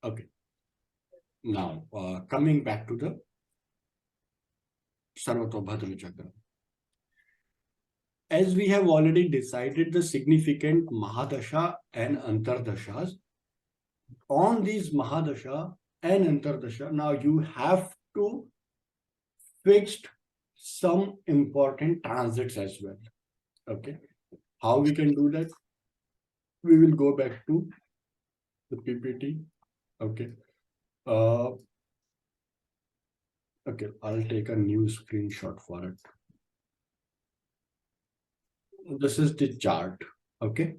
Okay. Now, coming back to the Sarvatobhadra Chakra. As we have already decided the significant Mahadasha and Antardashas, on these Mahadasha and Antardasha, now you have to fix some important transits as well. Okay. How we can do that? We will go back to the PPT. Okay. Okay, I'll take a new screenshot for it. This is the chart. Okay.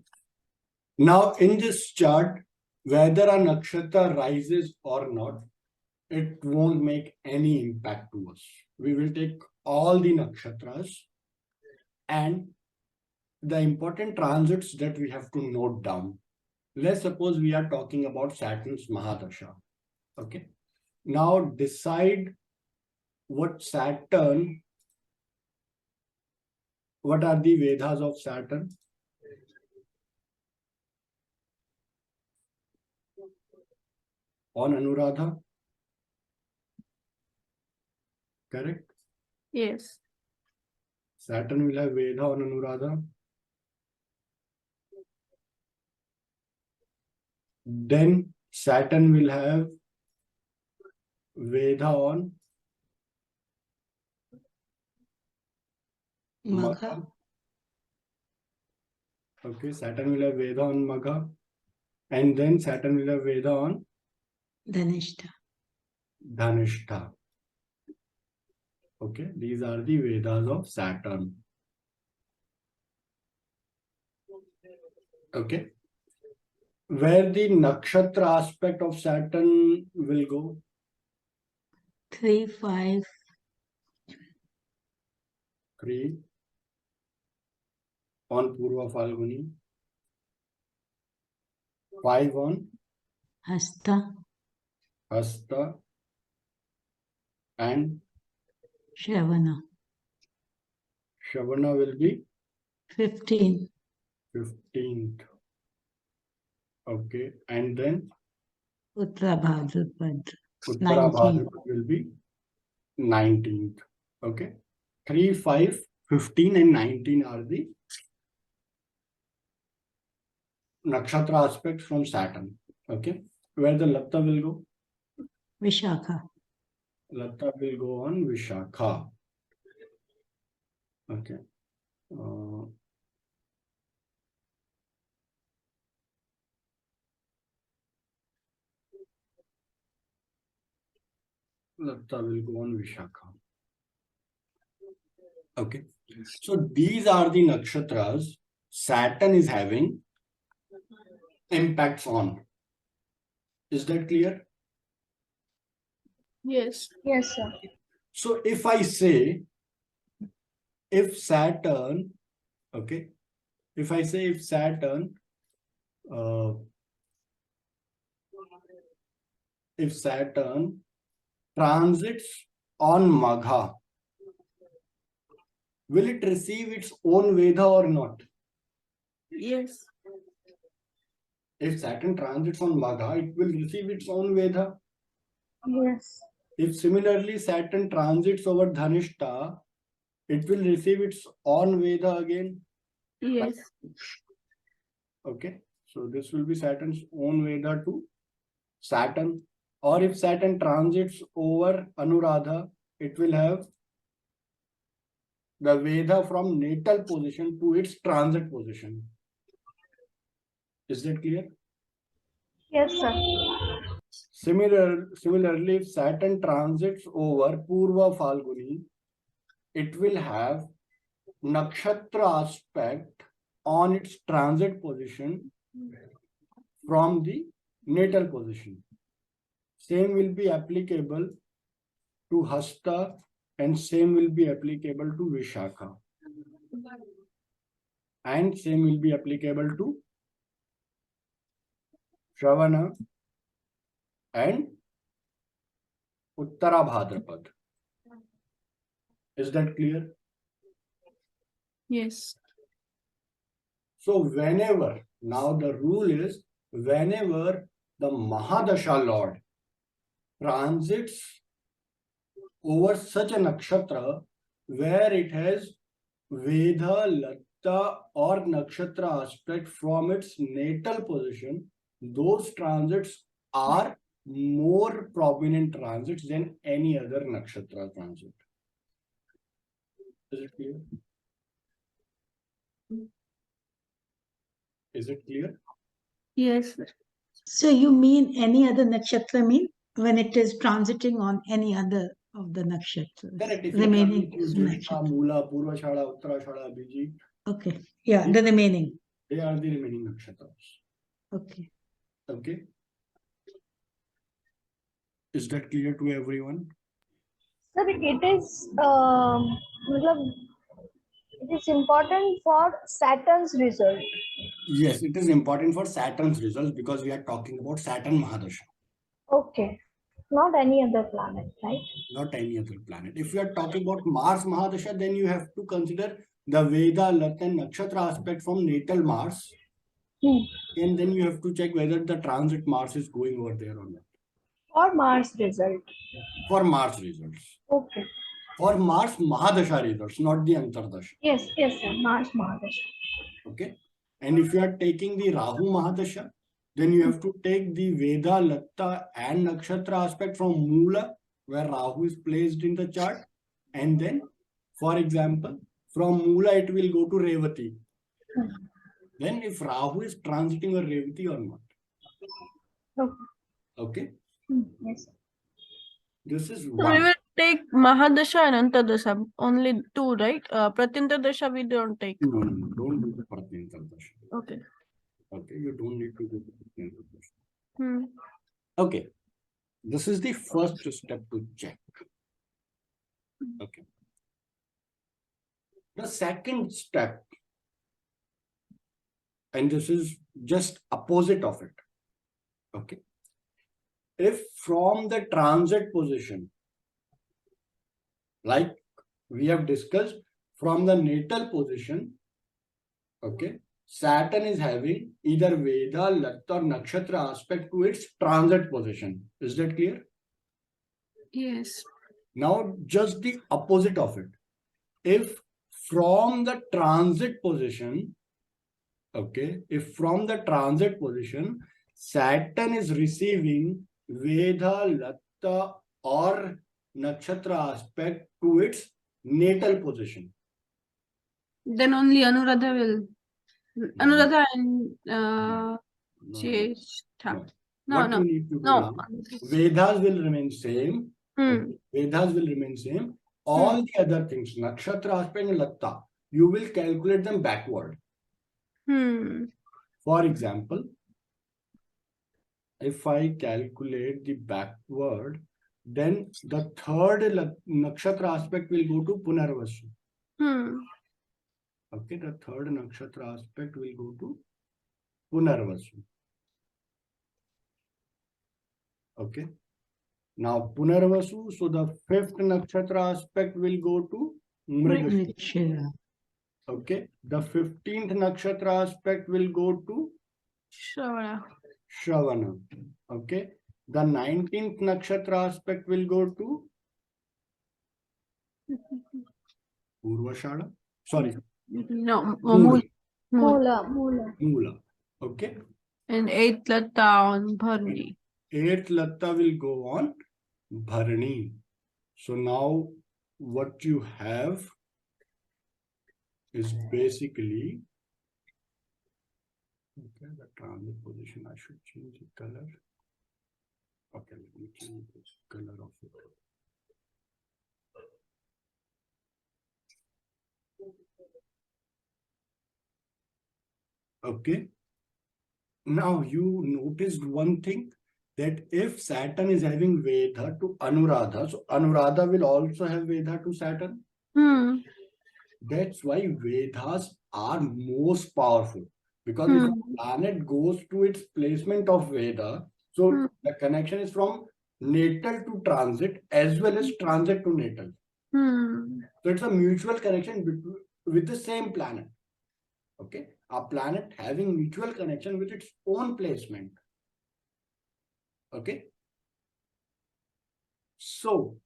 Now, in this chart, whether a nakshatra rises or not, it won't make any impact to us. We will take all the nakshatras and the important transits that we have to note down. Let's suppose we are talking about Saturn's Mahadasha. Okay. Now decide what are the Vedas of Saturn? On Anuradha? Correct? Yes. Saturn will have Veda on Anuradha. Then Saturn will have Veda on Magha. Okay, Saturn will have Veda on Magha. And then Saturn will have Veda on Dhanishta. Dhanishta. Okay, these are the Vedas of Saturn. Okay. Where the nakshatra aspect of Saturn will go? 3, 5. 3 on Purva Falguni. 5 on Hasta. Hasta and Shravana. Shravana will be 15. 15th. Okay, and then Uttarabhadra. Uttarabhadra will be 19th. Okay, 3, 5, 15 and 19 are the nakshatra aspects from Saturn. Okay, where the Latta will go? Vishakha. Latta will go on Vishakha. Okay. Latta will go on Vishakha. Okay. So these are the nakshatras Saturn is having impacts on. Is that clear? Yes. Yes, sir. So if I say, if Saturn, okay, if I say if Saturn transits on Magha, will it receive its own Veda or not? Yes. If Saturn transits on Magha, it will receive its own Veda. Yes. If similarly Saturn transits over Dhanishta, it will receive its own Veda again. Yes. Okay, so this will be Saturn's own Veda to Saturn. Or if Saturn transits over Anuradha, it will have the Veda from natal position to its transit position. Is that clear? Yes, sir. Similarly, if Saturn transits over Purva Falguni, it will have nakshatra aspect on its transit position from the natal position. Same will be applicable to Hasta and same will be applicable to Vishakha. And same will be applicable to Shravana and Uttarabhadrapad. Is that clear? Yes. So whenever, now the rule is, whenever the Mahadasha Lord transits over such a nakshatra where it has Veda, Latta or nakshatra aspect from its natal position, those transits are more prominent transits than any other nakshatra transit. Is it clear? Is it clear? Yes, sir. So you mean any other nakshatra mean when it is transiting on any other of the nakshatras? Correct. If you Remaining transit through Jyeshtha, nakshatra. Mula, Purvashada, Uttarashada, Abhijit, Okay. Yeah, the remaining. they are the remaining nakshatras. Okay. Okay. Is that clear to everyone? Sir, it is it is important for Saturn's result. Yes, it is important for Saturn's results because we are talking about Saturn Mahadasha, Okay. Not any other planet, right? not any other planet. If you are talking about Mars Mahadasha, then you have to consider the Veda, Lat and Nakshatra aspect from natal Mars. Hmm. And then you have to check whether the transit Mars is going over there or not. Or Mars result. For Mars results. Okay. For Mars Mahadasha results, not the Antardasha. Yes, sir. Mars Mahadasha. Okay. And if you are taking the Rahu Mahadasha, then you have to take the Veda, Latta and Nakshatra aspect from Mula, where Rahu is placed in the chart. And then, for example, from Mula, it will go to Revati. Then if Rahu is transiting a Revati or not. Okay. Okay. Yes. This is So we one. will take Mahadasha and Antardasha, only two, right? Pratyantardasha we don't take. No, don't do the Pratyantardasha. Okay. Okay, you don't need to do the Pratyantardasha. Hmm. Okay. This is the first step to check. Okay. The second step, and this is just opposite of it. Okay. If from the transit position, like we have discussed, from the natal position, okay, Saturn is having either Veda, Latta or Nakshatra aspect to its transit position. Is that clear? Yes. Now, just the opposite of it. If from the transit position, okay, if from the transit position, Saturn is receiving Veda, Latta or Nakshatra aspect to its natal position. Then only Anuradha will. Anuradha and No. Jyeshtha. What No. you need to do No. now, Vedas will remain same. Hmm. Vedas will remain same. All the other things, Nakshatra aspect and Latta, you will calculate them backward. Hmm. For example, if I calculate the backward, then the third nakshatra aspect will go to Punarvasu. Hmm. Okay, the third nakshatra aspect will go to Punarvasu. Okay. Now Punarvasu, so the fifth nakshatra aspect will go to Mrigashira. Mrigashira. Okay. The 15th nakshatra aspect will go to Shravana. Shravana. Okay. The 19th nakshatra aspect will go to Purvashada. Sorry. No. Mula. Mula. Mula. Okay. And 8th Latta on Bharni. 8th Latta will go on Bharani. So now what you have is basically, okay, the transit position, I should change the color. Okay, let me change this color of it. Okay. Now you noticed one thing, that if Saturn is having Veda to Anuradha, so Anuradha will also have Veda to Saturn. Hmm. That's why Vedas are most powerful. Because if a planet goes to its placement of Veda, so the connection is from natal to transit as well as transit to natal. So it's a mutual connection with the same planet. Okay, a planet having mutual connection with its own placement. Okay. So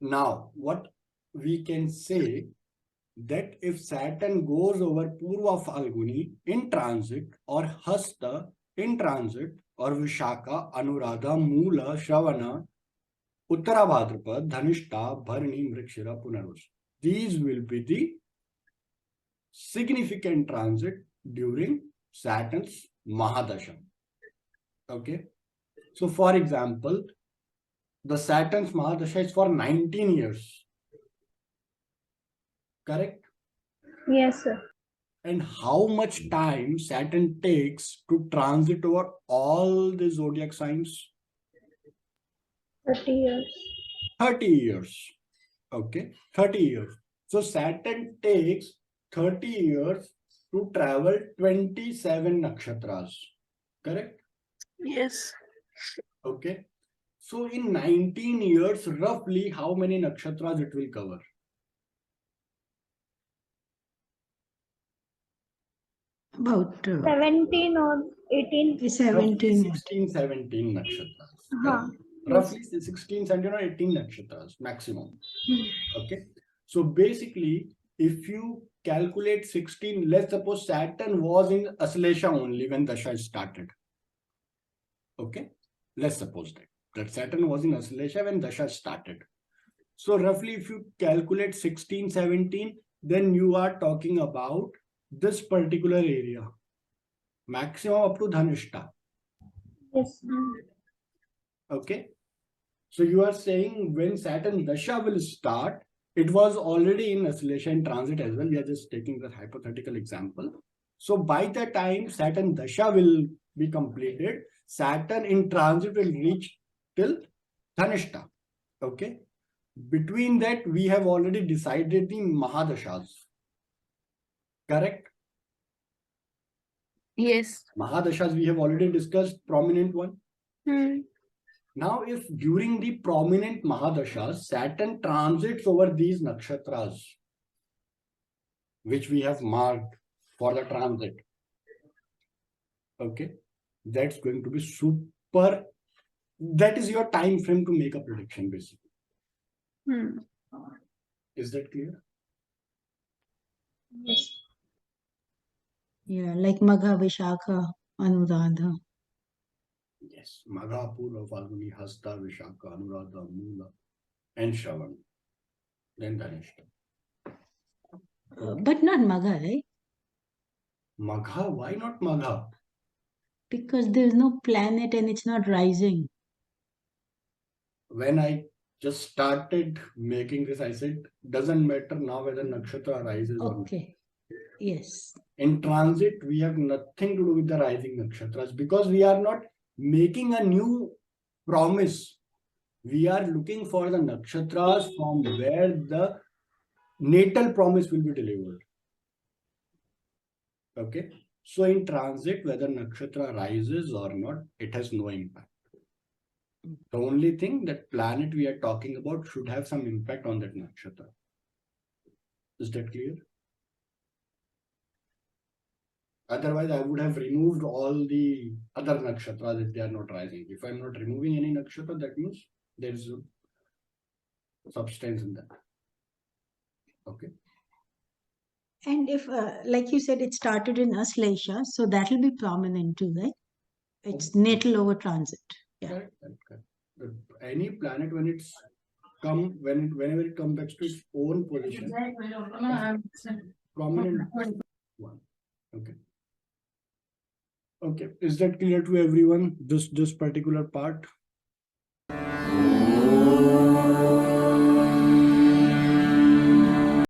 now what we can say that if Saturn goes over Purva Falguni in transit, or Hasta in transit, or Vishaka, Anuradha, Mula, Shravana, Uttara Bhadrapad, Dhanishta, Bharani, Mrikshira, Punarvasha. These will be the significant transit during Saturn's Mahadasha. Okay. So for example, the Saturn's Mahadasha is for 19 years. Correct? Yes, sir. And how much time Saturn takes to transit over all the zodiac signs? 30 years. 30 years. Okay, 30 years. So Saturn takes 30 years to travel 27 nakshatras. Correct? Yes. Okay. So in 19 years, roughly how many nakshatras it will cover? About 17 or 18. 17. 16, 17 nakshatras. Huh. Roughly 16, 17 or 18 nakshatras maximum. Okay. So basically, if you calculate 16, let's suppose Saturn was in Aslesha only when Dasha started. Okay. Let's suppose that Saturn was in Aslesha when Dasha started. So roughly if you calculate 16, 17, then you are talking about this particular area. Maximum up to Dhanishta. Yes. Okay. So you are saying when Saturn Dasha will start, it was already in Aslesha in transit as well. We are just taking the hypothetical example. So by the time Saturn Dasha will be completed, Saturn in transit will reach till Dhanishta. Okay. Between that, we have already decided the Mahadashas. Correct? Yes. Mahadashas we have already discussed, prominent one. Hmm. Now, if during the prominent Mahadashas, Saturn transits over these nakshatras, which we have marked for the transit, okay, that's going to be super. That is your time frame to make a prediction, basically. Hmm. Is that clear? Yes. Yeah, like Magha, Vishakha, Anuradha. Yes. Magha, Purva, Falguni, Hasta, Vishaka, Anuradha, Mula, and Shravan. Then Dhanishta. But not Magha, right? Magha, why not Magha? Because there's no planet and it's not rising. When I just started making this, I said, doesn't matter now whether nakshatra rises or not. Okay. Yes. In transit, we have nothing to do with the rising nakshatras because we are not making a new promise. We are looking for the nakshatras from where the natal promise will be delivered. Okay. So in transit, whether nakshatra rises or not, it has no impact. The only thing that planet we are talking about should have some impact on that nakshatra. Is that clear? Otherwise, I would have removed all the other nakshatras if they are not rising. If I'm not removing any nakshatra, that means there is substance in that. Okay. And if, like you said, it started in Aslesha, so that will be prominent too, right? It's natal over transit. Yeah. Correct. But any planet, when it's whenever it comes back to its own position, prominent one. Okay. Okay. Is that clear to everyone? This particular part?